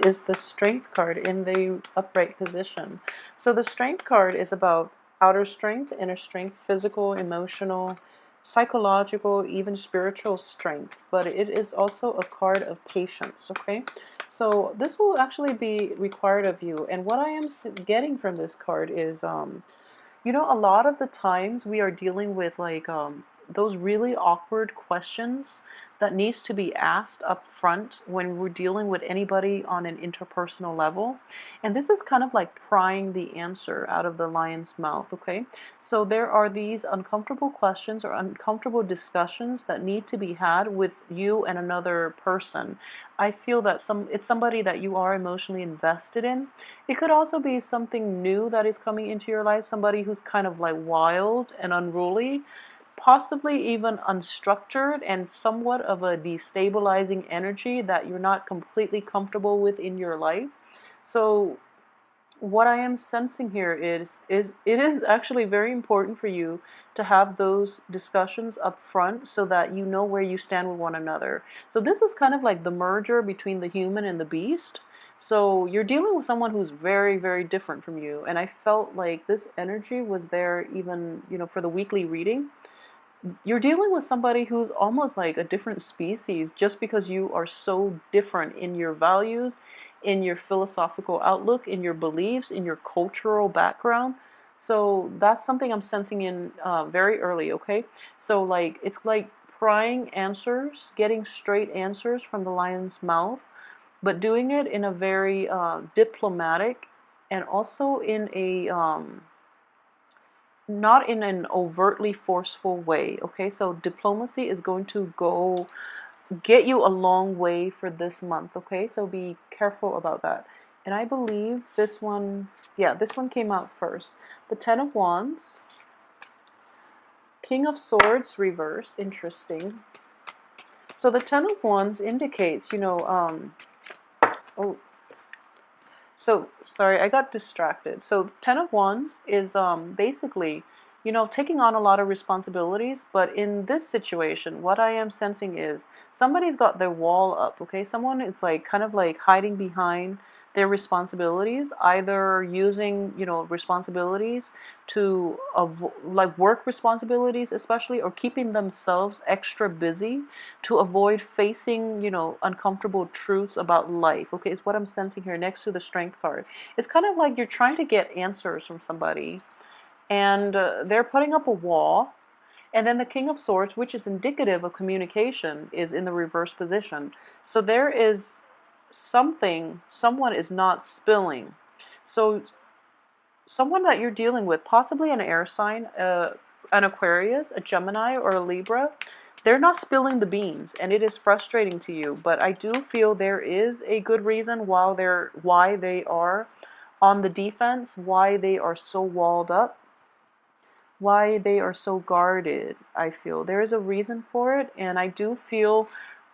is the Strength card in the upright position. So the Strength card is about outer strength, inner strength, physical, emotional, psychological, even spiritual strength. But it is also a card of patience, okay? So this will actually be required of you. And what I am getting from this card is, a lot of the times we are dealing with like those really awkward questions that needs to be asked up front when we're dealing with anybody on an interpersonal level. And this is kind of like prying the answer out of the lion's mouth, okay? So there are these uncomfortable questions or uncomfortable discussions that need to be had with you and another person. I feel that it's somebody that you are emotionally invested in. It could also be something new that is coming into your life, somebody who's kind of like wild and unruly, possibly even unstructured and somewhat of a destabilizing energy that you're not completely comfortable with in your life. So what I am sensing here is it is actually very important for you to have those discussions up front so that you know where you stand with one another. So this is kind of like the merger between the human and the beast. So you're dealing with someone who's very, very different from you. And I felt like this energy was there even, for the weekly reading. You're dealing with somebody who's almost like a different species just because you are so different in your values, in your philosophical outlook, in your beliefs, in your cultural background. So that's something I'm sensing in very early, okay? So, like, it's like prying answers, getting straight answers from the lion's mouth, but doing it in a very diplomatic and also in a not in an overtly forceful way. Okay, so diplomacy is going to go get you a long way for this month. Okay, so be careful about that. And I believe this one, yeah, this one came out first. The Ten of Wands, King of Swords reverse. Interesting. So the Ten of Wands indicates, oh, so sorry, I got distracted. So Ten of Wands is basically, taking on a lot of responsibilities. But in this situation, what I am sensing is somebody's got their wall up. Okay, someone is like kind of like hiding behind their responsibilities, either using responsibilities to like work responsibilities, especially, or keeping themselves extra busy to avoid facing, uncomfortable truths about life. Okay, is what I'm sensing here next to the Strength card. It's kind of like you're trying to get answers from somebody, and they're putting up a wall. And then the King of Swords, which is indicative of communication, is in the reverse position. So there is someone is not spilling. So someone that you're dealing with, possibly an air sign, an Aquarius, a Gemini, or a Libra, they're not spilling the beans, and it is frustrating to you. But I do feel there is a good reason why they are on the defense, why they are so walled up, why they are so guarded. I feel there is a reason for it, and I do feel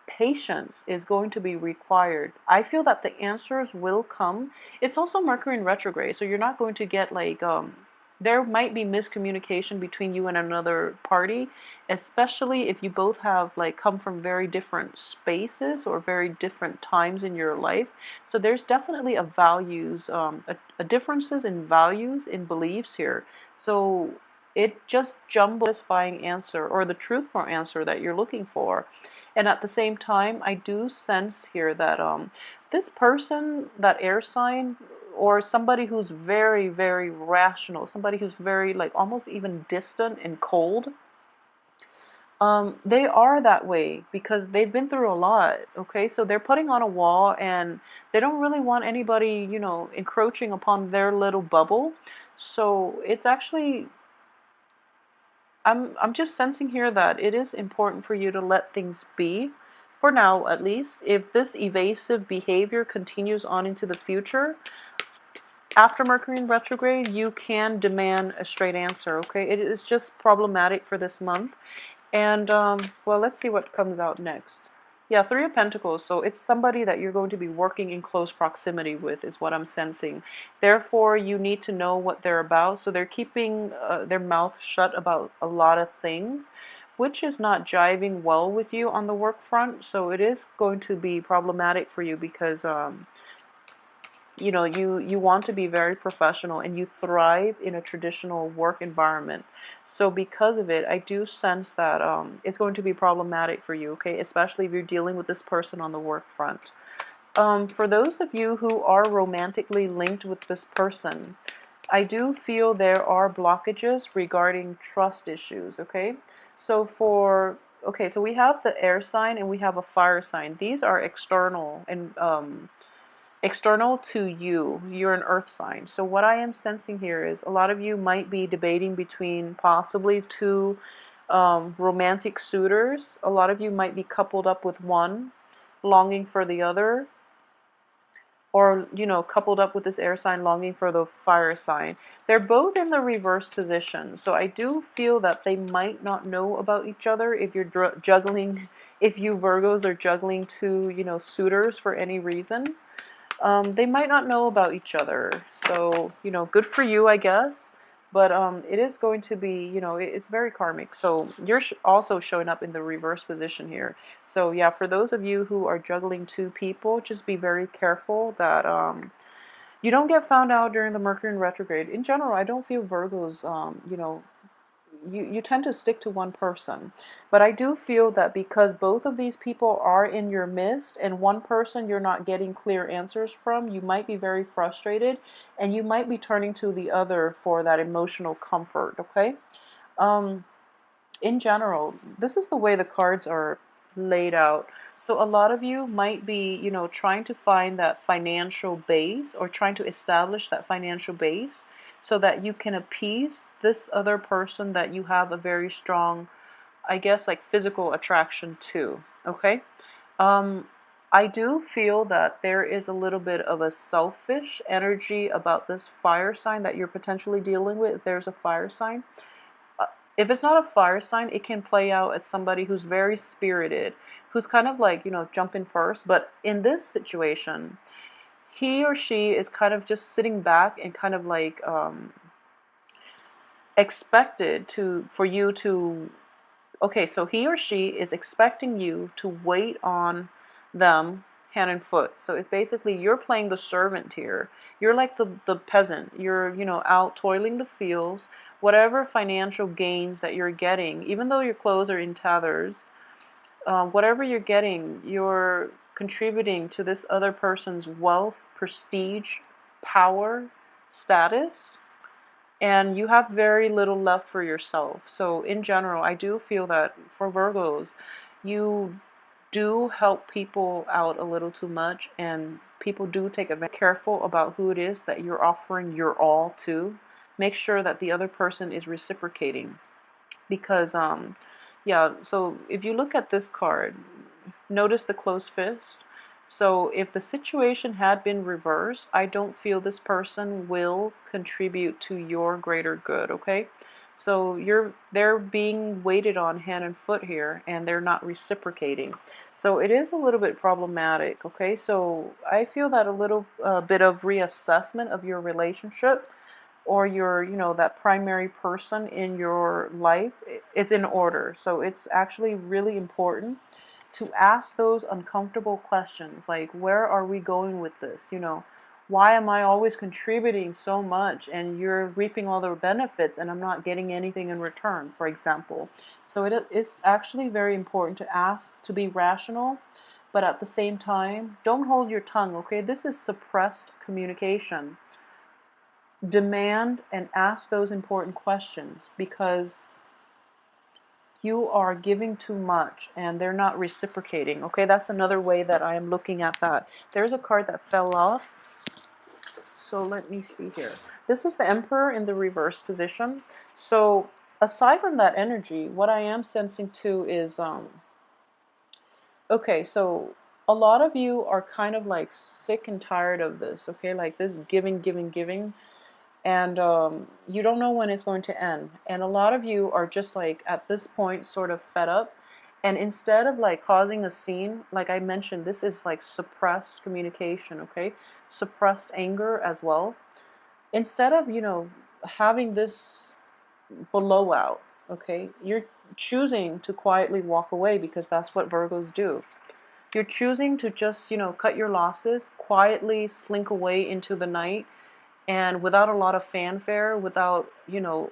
patience is going to be required. I feel that the answers will come. It's also Mercury in retrograde, so you're not going to get like there might be miscommunication between you and another party, especially if you both have like come from very different spaces or very different times in your life. So there's definitely a differences in values, in beliefs here. So it just jumbles satisfying answer or the truthful answer that you're looking for. And at the same time, I do sense here that this person, that air sign, or somebody who's very, very rational, somebody who's very like almost even distant and cold, they are that way because they've been through a lot. Okay, so they're putting on a wall and they don't really want anybody, encroaching upon their little bubble. So it's actually I'm just sensing here that it is important for you to let things be, for now at least. If this evasive behavior continues on into the future, after Mercury in retrograde, you can demand a straight answer, okay? It is just problematic for this month. And, well, let's see what comes out next. Yeah, Three of Pentacles. So it's somebody that you're going to be working in close proximity with, is what I'm sensing. Therefore, you need to know what they're about. So they're keeping their mouth shut about a lot of things, which is not jiving well with you on the work front. So it is going to be problematic for you because You know, you want to be very professional and you thrive in a traditional work environment. So because of it, I do sense that it's going to be problematic for you, okay? Especially if you're dealing with this person on the work front. For those of you who are romantically linked with this person, I do feel there are blockages regarding trust issues, okay? So okay, so we have the air sign and we have a fire sign. These are external and external to you. You're an earth sign. So what I am sensing here is a lot of you might be debating between possibly two romantic suitors. A lot of you might be coupled up with one, longing for the other, or coupled up with this air sign longing for the fire sign. They're both in the reverse position, so I do feel that they might not know about each other if you're juggling, if you Virgos are juggling two suitors for any reason. They might not know about each other, so good for you, I guess. But it is going to be, it's very karmic. So you're also showing up in the reverse position here. So yeah, for those of you who are juggling two people, just be very careful that you don't get found out during the Mercury in retrograde. In general, I don't feel Virgos, you tend to stick to one person. But I do feel that because both of these people are in your midst and one person you're not getting clear answers from, you might be very frustrated and you might be turning to the other for that emotional comfort, okay? Um, in general, this is the way the cards are laid out. So a lot of you might be, trying to find that financial base or trying to establish that financial base so that you can appease this other person that you have a very strong, I guess, like physical attraction to. Okay? Um, I do feel that there is a little bit of a selfish energy about this fire sign that you're potentially dealing with. If there's a fire sign, uh, if it's not a fire sign, it can play out as somebody who's very spirited, who's kind of like, jumping first. But in this situation, he or she is kind of just sitting back and kind of like expected for you to, okay, so he or she is expecting you to wait on them hand and foot. So it's basically you're playing the servant here. You're like the peasant. You're, out toiling the fields. Whatever financial gains that you're getting, even though your clothes are in tatters, whatever you're getting, you're contributing to this other person's wealth, prestige, power, status, and you have very little left for yourself. So in general, I do feel that for Virgos, you do help people out a little too much, and people do take a very careful about who it is that you're offering your all to. Make sure that the other person is reciprocating, because yeah, so if you look at this card, notice the closed fist. So if the situation had been reversed, I don't feel this person will contribute to your greater good, okay? So they're being waited on hand and foot here, and they're not reciprocating. So it is a little bit problematic, okay? So I feel that a little bit of reassessment of your relationship or your, that primary person in your life, it's in order. So it's actually really important to ask those uncomfortable questions, like, where are we going with this? Why am I always contributing so much and you're reaping all the benefits and I'm not getting anything in return, for example? So it's actually very important to ask, to be rational, but at the same time, don't hold your tongue, okay? This is suppressed communication. Demand and ask those important questions, because you are giving too much and they're not reciprocating. Okay, that's another way that I am looking at that. There's a card that fell off. So let me see here. This is the Emperor in the reverse position. So aside from that energy, what I am sensing too is, okay, so a lot of you are kind of like sick and tired of this, okay? Like this giving, giving, giving. And you don't know when it's going to end. And a lot of you are just like at this point sort of fed up. And instead of like causing a scene, like I mentioned, this is like suppressed communication, okay? Suppressed anger as well. Instead of, having this blowout, okay, you're choosing to quietly walk away, because that's what Virgos do. You're choosing to just, cut your losses, quietly slink away into the night, and without a lot of fanfare, without,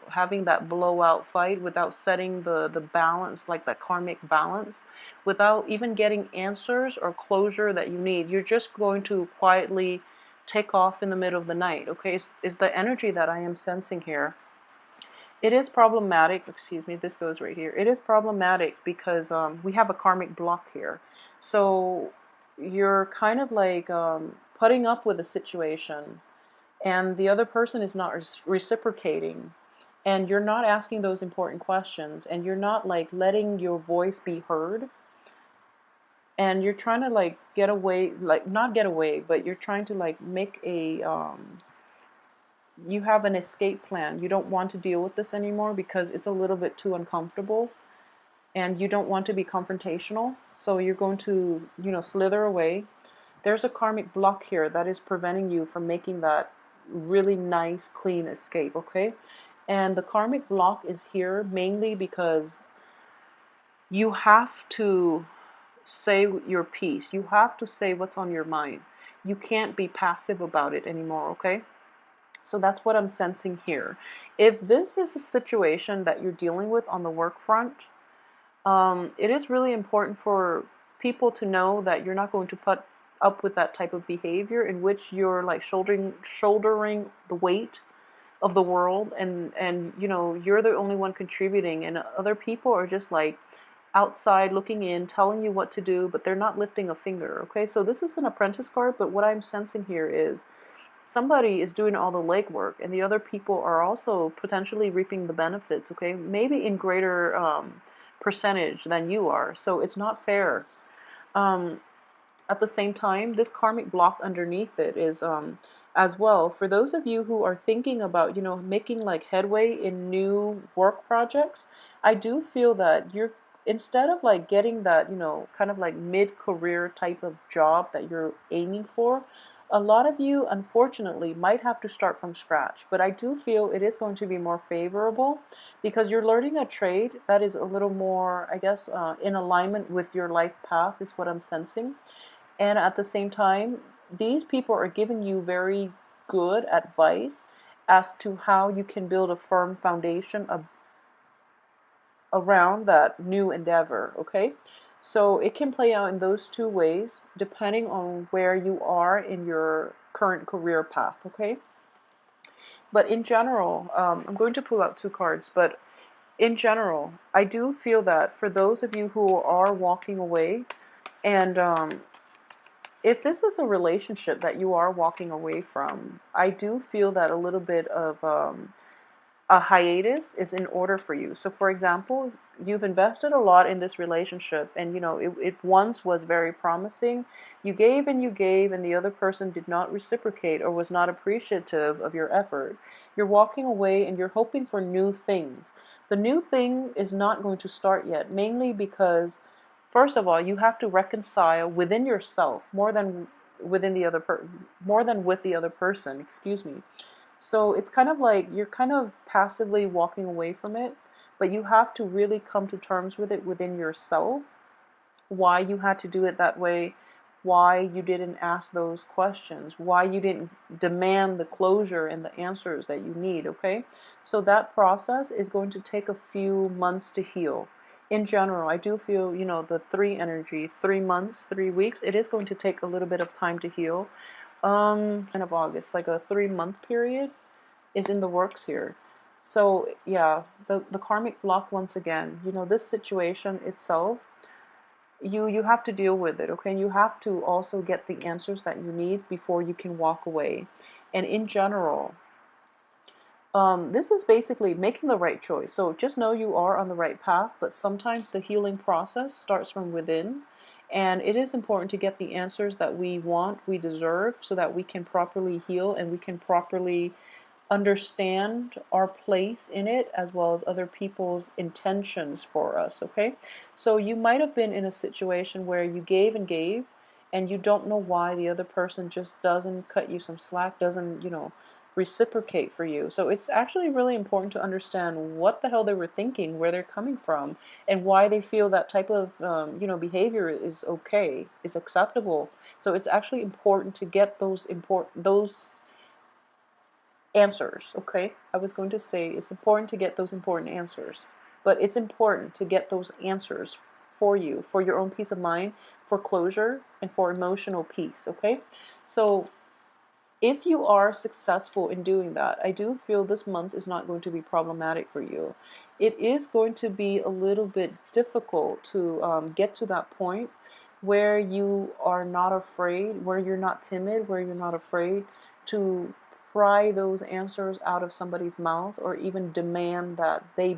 having that blowout fight, without setting the balance, like that karmic balance, without even getting answers or closure that you need. You're just going to quietly take off in the middle of the night, okay? Is the energy that I am sensing here. It is problematic, excuse me, this goes right here. It is problematic because we have a karmic block here. So you're kind of like putting up with a situation, and the other person is not reciprocating, and you're not asking those important questions, and you're not like letting your voice be heard, and you're trying to like get away, like not get away, but you're trying to like make a you have an escape plan. You don't want to deal with this anymore because it's a little bit too uncomfortable, and you don't want to be confrontational, so you're going to, slither away. There's a karmic block here that is preventing you from making that really nice, clean escape, okay? And the karmic block is here mainly because you have to say your piece. You have to say what's on your mind. You can't be passive about it anymore, okay? So that's what I'm sensing here. If this is a situation that you're dealing with on the work front, it is really important for people to know that you're not going to put up with that type of behavior in which you're like shouldering the weight of the world, and you're the only one contributing, and other people are just like outside looking in, telling you what to do, but they're not lifting a finger. Okay, so this is an apprentice card, but what I'm sensing here is somebody is doing all the legwork, and the other people are also potentially reaping the benefits, okay? Maybe in greater percentage than you are. So it's not fair. Um, at the same time, this karmic block underneath it is as well, for those of you who are thinking about, making like headway in new work projects, I do feel that you're, instead of like getting that, kind of like mid-career type of job that you're aiming for, a lot of you unfortunately might have to start from scratch. But I do feel it is going to be more favorable because you're learning a trade that is a little more, I guess, in alignment with your life path, is what I'm sensing. And at the same time, these people are giving you very good advice as to how you can build a firm foundation around that new endeavor, okay? So it can play out in those two ways depending on where you are in your current career path, okay? But in general, I'm going to pull out two cards, but in general, I do feel that for those of you who are walking away, and if this is a relationship that you are walking away from, I do feel that a little bit of a hiatus is in order for you. So, for example, you've invested a lot in this relationship, and it once was very promising. You gave, and the other person did not reciprocate or was not appreciative of your effort. You're walking away and you're hoping for new things. The new thing is not going to start yet, mainly because, first of all, you have to reconcile within yourself more than more than with the other person, excuse me. So it's kind of like you're kind of passively walking away from it, but you have to really come to terms with it within yourself. Why you had to do it that way, why you didn't ask those questions, why you didn't demand the closure and the answers that you need, okay? So that process is going to take a few months to heal. In general, I do feel, the three energy, 3 months, 3 weeks, it is going to take a little bit of time to heal. End of August, like a 3 month period is in the works here. So yeah, the karmic block once again, this situation itself, you have to deal with it, okay? And you have to also get the answers that you need before you can walk away. And in general, this is basically making the right choice. So just know you are on the right path, but sometimes the healing process starts from within. And it is important to get the answers that we want, we deserve, so that we can properly heal and we can properly understand our place in it, as well as other people's intentions for us, okay? So you might have been in a situation where you gave and gave, and you don't know why the other person just doesn't cut you some slack, doesn't, reciprocate for you. So it's actually really important to understand what the hell they were thinking, where they're coming from, and why they feel that type of behavior is okay, is acceptable. So it's actually important to get those answers. Okay, I was going to say it's important to get those important answers, but it's important to get those answers for you, for your own peace of mind, for closure, and for emotional peace. Okay, so if you are successful in doing that, I do feel this month is not going to be problematic for you. It is going to be a little bit difficult to get to that point where you are not afraid, where you're not timid, where you're not afraid to pry those answers out of somebody's mouth or even demand that they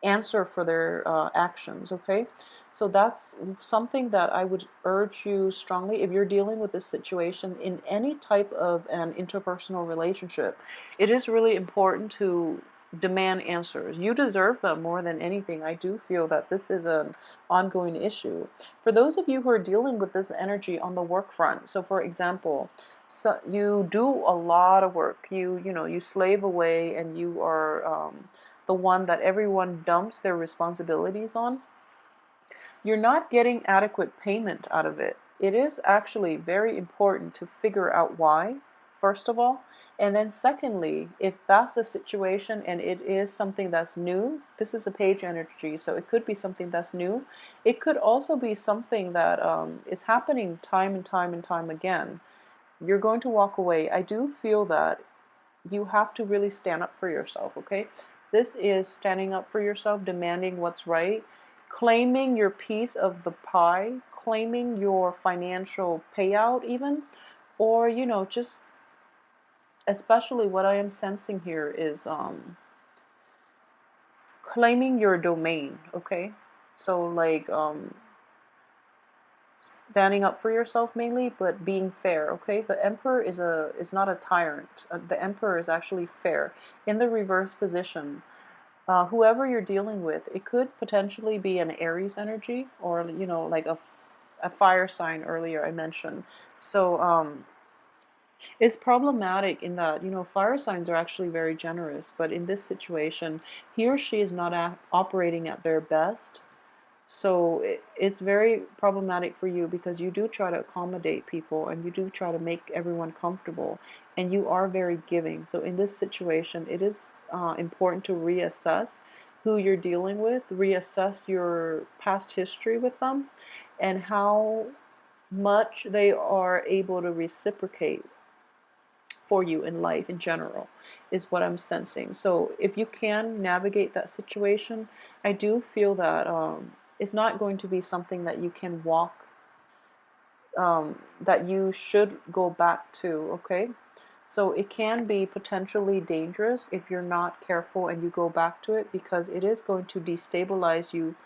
answer for their actions, okay? So that's something that I would urge you strongly if you're dealing with this situation in any type of an interpersonal relationship. It is really important to demand answers. You deserve them more than anything. I do feel that this is an ongoing issue. For those of you who are dealing with this energy on the work front, so for example, so you do a lot of work. You slave away, and you are the one that everyone dumps their responsibilities on. You're not getting adequate payment out of it. It is actually very important to figure out why, first of all. And then secondly, if that's the situation and it is something that's new, this is a page energy, so it could be something that's new. It could also be something that is happening time and time and time again. You're going to walk away. I do feel that you have to really stand up for yourself, okay? This is standing up for yourself, demanding what's right, claiming your piece of the pie, claiming your financial payout even, or, just especially what I am sensing here is claiming your domain, okay? So like standing up for yourself mainly, but being fair, okay? The emperor is not a tyrant. The emperor is actually fair. In the reverse position, whoever you're dealing with, it could potentially be an Aries energy, or like a fire sign earlier I mentioned. So it's problematic in that fire signs are actually very generous, but in this situation, he or she is not operating at their best. So it's very problematic for you because you do try to accommodate people and you do try to make everyone comfortable, and you are very giving. So in this situation, it is important to reassess who you're dealing with, reassess your past history with them, and how much they are able to reciprocate for you in life in general, is what I'm sensing. So if you can navigate that situation, I do feel that it's not going to be something that you can walk, that you should go back to, okay? So it can be potentially dangerous if you're not careful and you go back to it, because it is going to destabilize you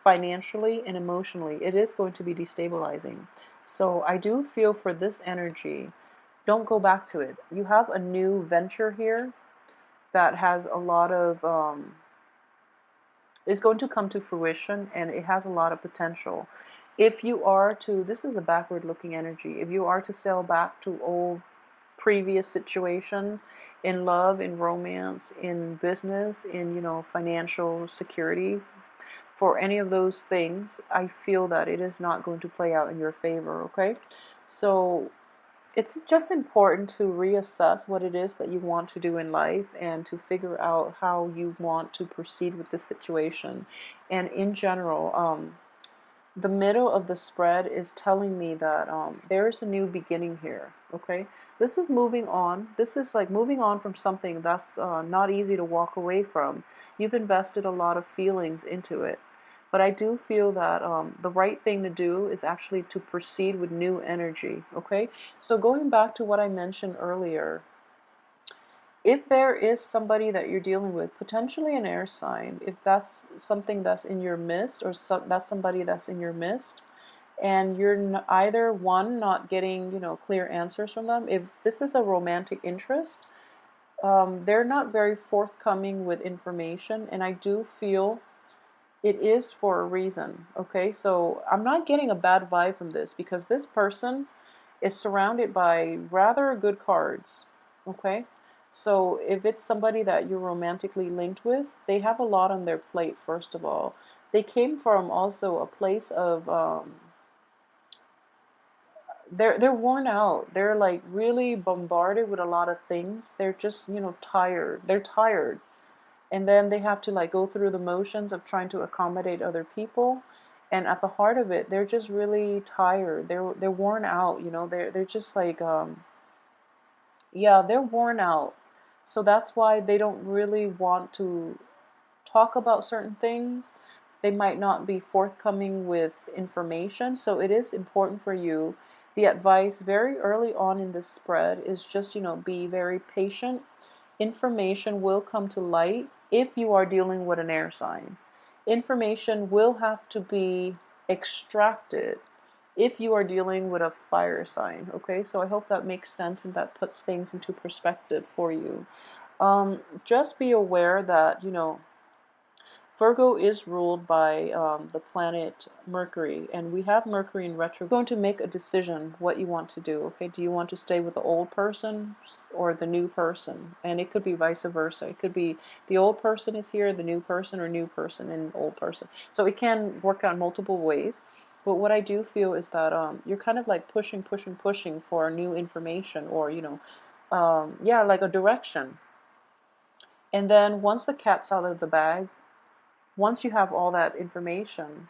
financially and emotionally. It is going to be destabilizing. So I do feel for this energy, don't go back to it. You have a new venture here that has a lot of is going to come to fruition, and it has a lot of potential. If you are to, this is a backward looking energy, if you are to sail back to old previous situations in love, in romance, in business, in financial security, for any of those things, I feel that it is not going to play out in your favor, okay? So it's just important to reassess what it is that you want to do in life and to figure out how you want to proceed with the situation. And in general, the middle of the spread is telling me that there is a new beginning here, okay? This is moving on. This is like moving on from something that's not easy to walk away from. You've invested a lot of feelings into it. But I do feel that the right thing to do is actually to proceed with new energy, okay? So going back to what I mentioned earlier, if there is somebody that you're dealing with, potentially an air sign, if that's something that's in your midst, or that's somebody that's in your midst, and you're either one, not getting clear answers from them, if this is a romantic interest, they're not very forthcoming with information, and I do feel it is for a reason, okay? So I'm not getting a bad vibe from this, because this person is surrounded by rather good cards, okay? So if it's somebody that you're romantically linked with, they have a lot on their plate, first of all. They came from also a place of they're worn out. They're like really bombarded with a lot of things. They're just, tired. They're tired. And then they have to like go through the motions of trying to accommodate other people. And at the heart of it, they're just really tired. They're worn out, they're just like yeah, they're worn out. So that's why they don't really want to talk about certain things. They might not be forthcoming with information. So it is important for you. The advice very early on in this spread is just, be very patient. Information will come to light if you are dealing with an air sign. Information will have to be extracted if you are dealing with a fire sign. Okay, so I hope that makes sense and that puts things into perspective for you. Just be aware that, Virgo is ruled by the planet Mercury, and we have Mercury in retro. You're going to make a decision what you want to do. Okay, do you want to stay with the old person or the new person? And it could be vice versa. It could be the old person is here, the new person, or new person and old person. So it can work out multiple ways. But what I do feel is that you're kind of like pushing, pushing, pushing for new information, or yeah, like a direction. And then once the cat's out of the bag, once you have all that information,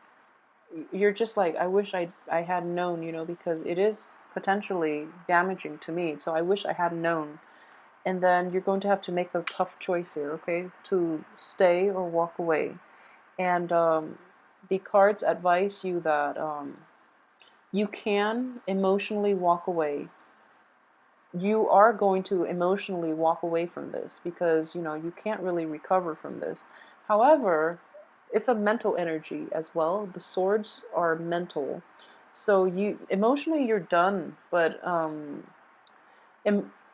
you're just like, I wish I had known, because it is potentially damaging to me. So I wish I had known. And then you're going to have to make the tough choice here, okay, to stay or walk away. And the cards advise you that you can emotionally walk away. You are going to emotionally walk away from this because you can't really recover from this. However, it's a mental energy as well. The swords are mental, so you emotionally you're done, but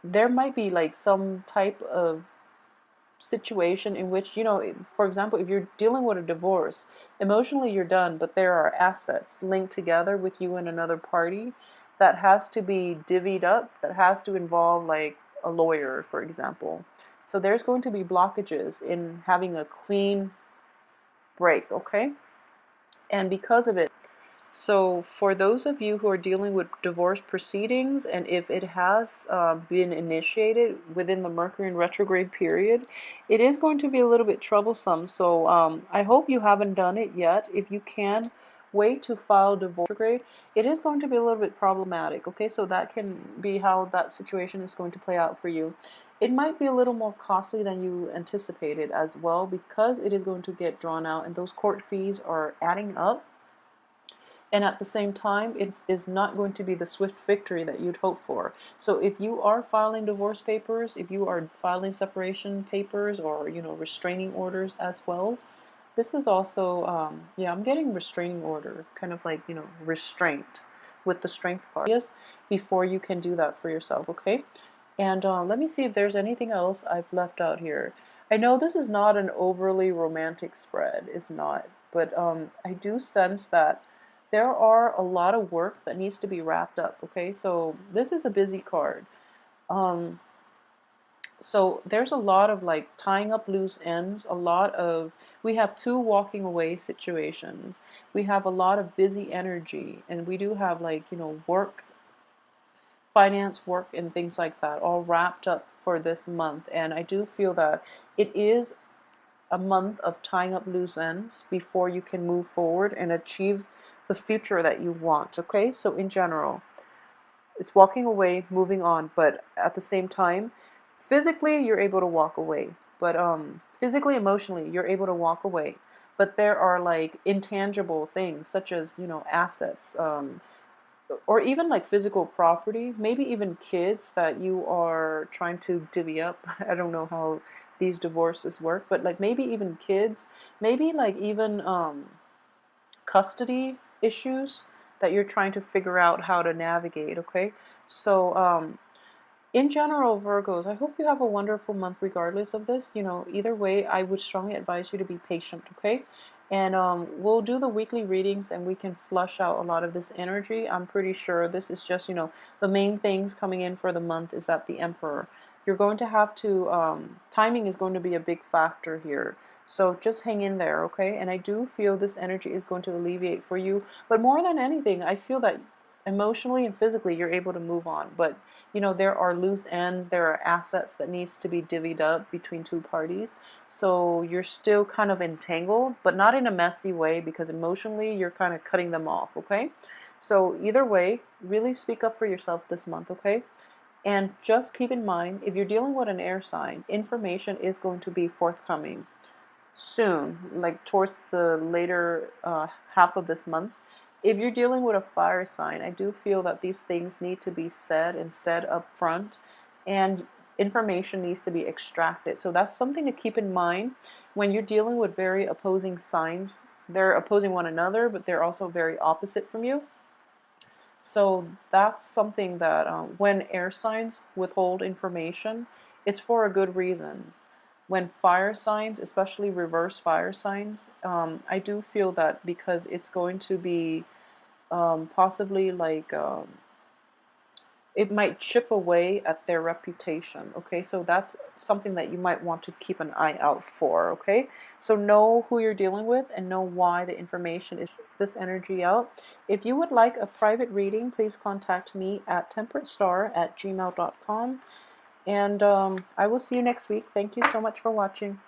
there might be like some type of situation in which, for example, if you're dealing with a divorce, emotionally you're done, but there are assets linked together with you and another party that has to be divvied up, that has to involve like a lawyer, for example. So there's going to be blockages in having a clean break, okay? And because of it, so for those of you who are dealing with divorce proceedings, and if it has been initiated within the Mercury in retrograde period, it is going to be a little bit troublesome. So I hope you haven't done it yet. If you can, wait to file divorce retrograde. It is going to be a little bit problematic, okay? So that can be how that situation is going to play out for you. It might be a little more costly than you anticipated as well, because it is going to get drawn out and those court fees are adding up. And at the same time, it is not going to be the swift victory that you'd hope for. So if you are filing divorce papers, if you are filing separation papers, or restraining orders as well, this is also yeah, I'm getting restraining order, kind of like restraint with the strength card. Yes, before you can do that for yourself, okay? And let me see if there's anything else I've left out here. I know this is not an overly romantic spread, it's not, but I do sense that there are a lot of work that needs to be wrapped up, okay? So this is a busy card. Um, so there's a lot of like tying up loose ends, we have two walking away situations. We have a lot of busy energy, and we do have like, work, finance work, and things like that all wrapped up for this month. And I do feel that it is a month of tying up loose ends before you can move forward and achieve the future that you want, okay? So in general, it's walking away, moving on, but at the same time, physically you're able to walk away, but physically, emotionally, you're able to walk away. But there are like intangible things such as, assets, or even like physical property, maybe even kids that you are trying to divvy up. I don't know how these divorces work, but like maybe even kids, maybe like even custody issues that you're trying to figure out how to navigate, okay? So, in general, Virgos, I hope you have a wonderful month regardless of this. Either way, I would strongly advise you to be patient, okay? And we'll do the weekly readings and we can flush out a lot of this energy. I'm pretty sure this is just, the main things coming in for the month is that the Emperor. You're going to have to, timing is going to be a big factor here. So just hang in there, okay? And I do feel this energy is going to alleviate for you. But more than anything, I feel that emotionally and physically you're able to move on. But, there are loose ends, there are assets that needs to be divvied up between two parties. So you're still kind of entangled, but not in a messy way because emotionally you're kind of cutting them off, okay? So either way, really speak up for yourself this month, okay? And just keep in mind, if you're dealing with an air sign, information is going to be forthcoming soon, like towards the later half of this month. If you're dealing with a fire sign, I do feel that these things need to be said and said up front, and information needs to be extracted. So that's something to keep in mind when you're dealing with very opposing signs. They're opposing one another, but they're also very opposite from you. So that's something that when air signs withhold information, it's for a good reason. When fire signs, especially reverse fire signs, I do feel that because it's going to be possibly like it might chip away at their reputation. Okay, so that's something that you might want to keep an eye out for. Okay, so know who you're dealing with and know why the information is this energy out. If you would like a private reading, please contact me at temperatestar@gmail.com. And I will see you next week. Thank you so much for watching.